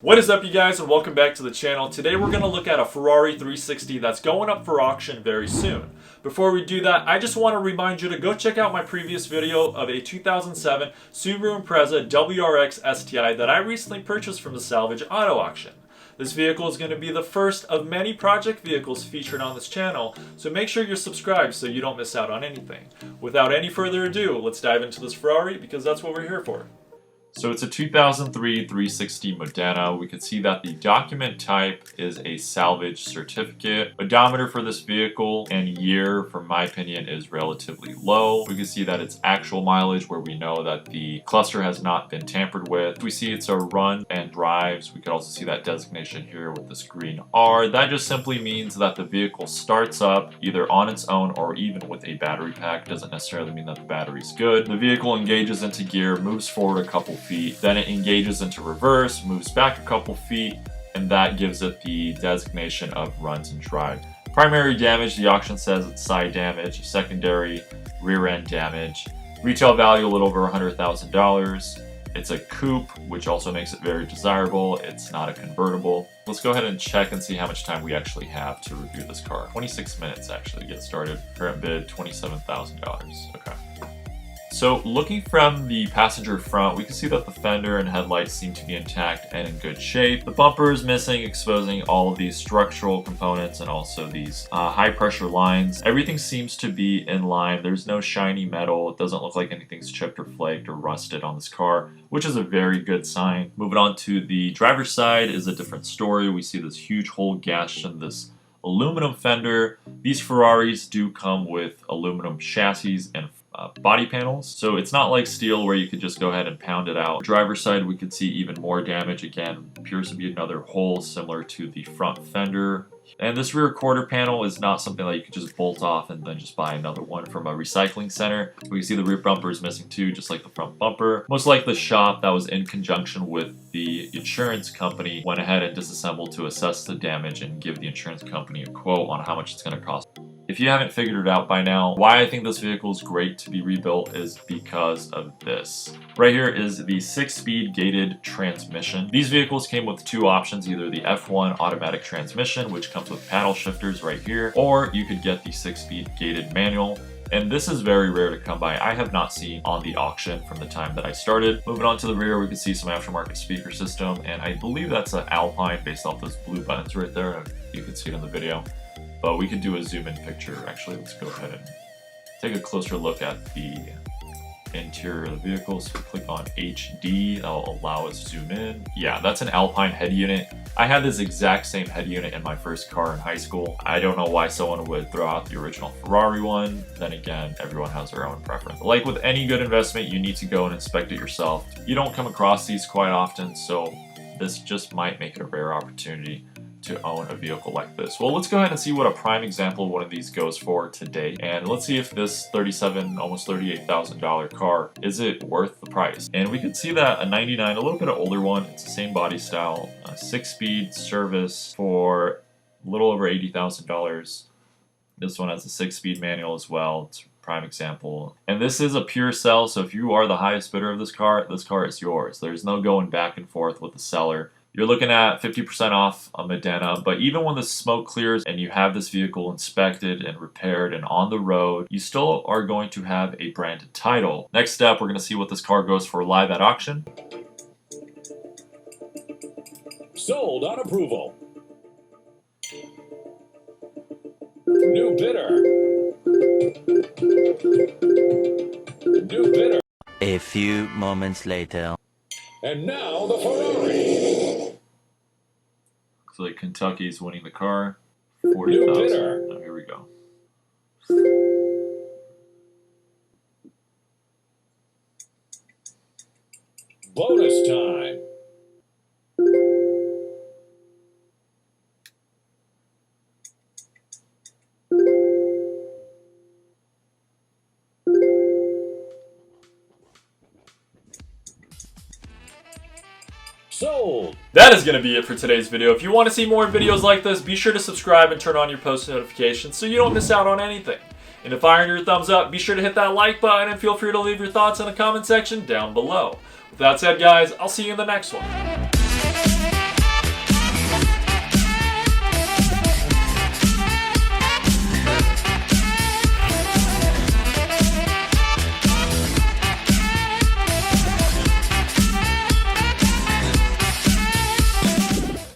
What is up, you guys, and welcome back to the channel. Today we're going to look at a Ferrari 360 that's going up for auction very soon. Before we do that, I just want to remind you to go check out my previous video of a 2007 Subaru Impreza WRX STI that I recently purchased from the Salvage auto auction. This vehicle is going to be the first of many project vehicles featured on this channel, so make sure you're subscribed so you don't miss out on anything. Without any further ado, let's dive into this Ferrari because that's what we're here for. So it's a 2003 360 Modena. We can see that the document type is a salvage certificate. Odometer for this vehicle and year, from my opinion, is relatively low. We can see that it's actual mileage where we know that the cluster has not been tampered with. We see it's a run and drives. We could also see that designation here with this green R. That just simply means that the vehicle starts up either on its own or even with a battery pack. Doesn't necessarily mean that the battery's good. The vehicle engages into gear, moves forward a couple feet, then it engages into reverse, moves back a couple feet, and that gives it the designation of runs and drive. Primary damage, the auction says it's side damage. Secondary, rear end damage. Retail value a little over $100,000. It's a coupe, which also makes it very desirable. It's not a convertible. Let's go ahead and check and see how much time we actually have to review this car. 26 minutes actually to get started. Current bid, $27,000. Okay. So looking from the passenger front, we can see that the fender and headlights seem to be intact and in good shape. The bumper is missing, exposing all of these structural components and also these high pressure lines. Everything seems to be in line. There's no shiny metal. It doesn't look like anything's chipped or flaked or rusted on this car, which is a very good sign. Moving on to the driver's side is a different story. We see this huge hole gashed in this aluminum fender. These Ferraris do come with aluminum chassis and body panels, so it's not like steel where you could just go ahead and pound it out. Driver's side, we could see even more damage. Again, appears to be another hole similar to the front fender. And this rear quarter panel is not something that you could just bolt off and then just buy another one from a recycling center. We can see the rear bumper is missing too, just like the front bumper. Most likely the shop that was in conjunction with the insurance company went ahead and disassembled to assess the damage and give the insurance company a quote on how much it's going to cost. If you haven't figured it out by now, why I think this vehicle is great to be rebuilt is because of this. Right here is the 6-speed gated transmission. These vehicles came with two options, either the F1 automatic transmission, which comes with paddle shifters right here, or you could get the 6-speed gated manual. And this is very rare to come by. I have not seen on the auction from the time that I started. Moving on to the rear, we can see some aftermarket speaker system, and I believe that's an Alpine based off those blue buttons right there. You can see it in the video. But we could do a zoom in picture. Actually, let's go ahead and take a closer look at the interior of the vehicle. So click on HD, that'll allow us to zoom in. Yeah, that's an Alpine head unit. I had this exact same head unit in my first car in high school. I don't know why someone would throw out the original Ferrari one. Then again, everyone has their own preference. Like with any good investment, you need to go and inspect it yourself. You don't come across these quite often, so this just might make it a rare opportunity to own a vehicle like this. Well, let's go ahead and see what a prime example of one of these goes for today. And let's see if this $37,000, almost $38,000 car, is it worth the price? And we can see that a 99, a little bit of older one, it's the same body style, a 6-speed service for a little over $80,000. This one has a 6-speed manual as well. It's a prime example. And this is a pure sell, so if you are the highest bidder of this car is yours. There's no going back and forth with the seller. You're looking at 50% off a Modena, but even when the smoke clears and you have this vehicle inspected and repaired and on the road, you still are going to have a branded title. Next step, we're going to see what this car goes for live at auction. Sold on approval. New bidder. New bidder. A few moments later. And now the Ferrari. Looks like Kentucky's winning the car. 40,000. Oh, here we go. Bonus time. Sold. That is going to be it for today's video. If you want to see more videos like this, be sure to subscribe and turn on your post notifications so you don't miss out on anything. And if I earned your thumbs up, be sure to hit that like button and feel free to leave your thoughts in the comment section down below. With that said, guys, I'll see you in the next one.